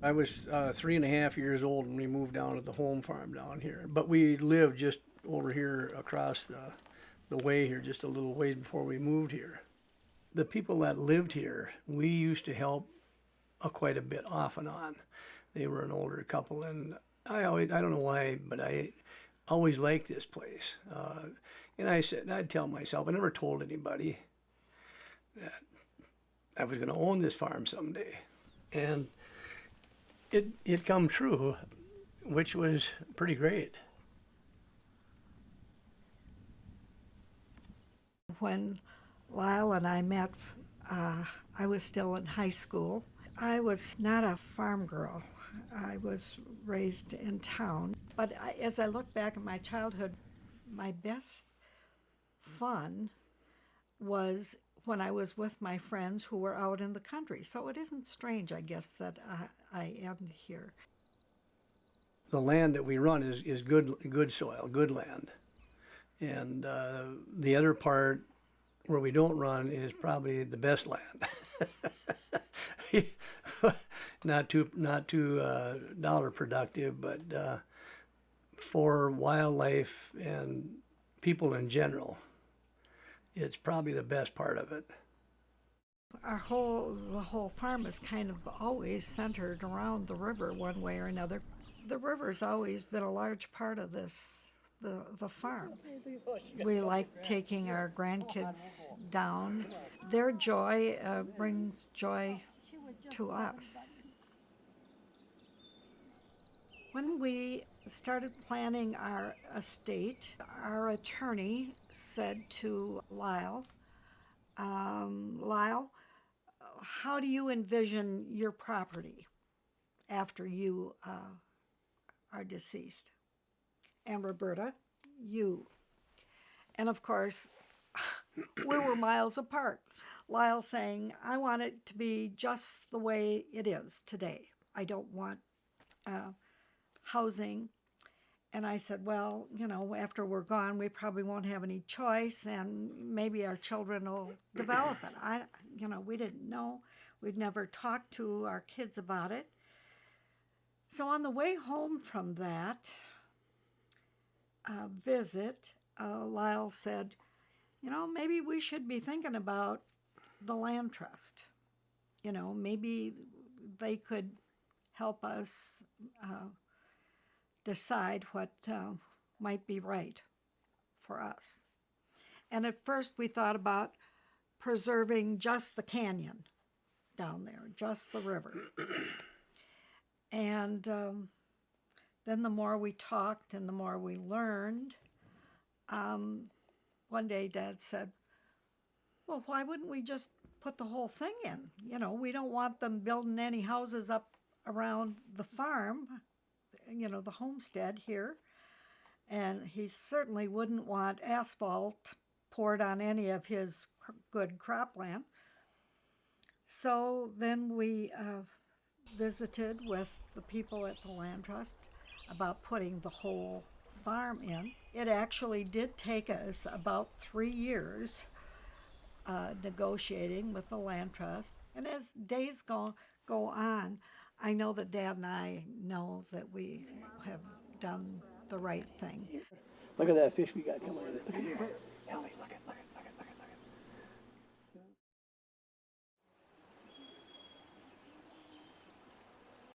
I was 3.5 years old when we moved down to the home farm down here, but we lived just over here across the way here, just a little ways before we moved here. The people that lived here, we used to help quite a bit off and on. They were an older couple, and I don't know why, but I always liked this place. And I'd tell myself, I never told anybody that I was going to own this farm someday. And it come true, which was pretty great. When Lyle and I met, I was still in high school. I was not a farm girl. I was raised in town. But as I look back at my childhood, my best fun was when I was with my friends who were out in the country. So it isn't strange, I guess, that I am here. The land that we run is good soil, good land. And the other part where we don't run is probably the best land. not too dollar productive, but for wildlife and people in general, it's probably the best part of it. The whole farm is kind of always centered around the river one way or another. The river's always been a large part of the farm. We like taking our grandkids down. Their joy brings joy to us. When we started planning our estate, our attorney said to Lyle, Lyle, how do you envision your property after you are deceased? And Roberta, you. And of course, we were miles apart. Lyle saying, I want it to be just the way it is today. I don't want housing. And I said, well, after we're gone, we probably won't have any choice, and maybe our children will develop it. We didn't know. We'd never talked to our kids about it. So on the way home from that visit, Lyle said, maybe we should be thinking about the land trust. Maybe they could help us decide what might be right for us. And at first we thought about preserving just the canyon down there, just the river. And then the more we talked and the more we learned, one day Dad said, well, why wouldn't we just put the whole thing in? We don't want them building any houses up around the farm, the homestead here. And he certainly wouldn't want asphalt poured on any of his good cropland. So then we visited with the people at the land trust about putting the whole farm in. It actually did take us about 3 years negotiating with the land trust. And as days go on, I know that Dad and I know that we have done the right thing. Look at that fish we got coming in. Look at here. Help me.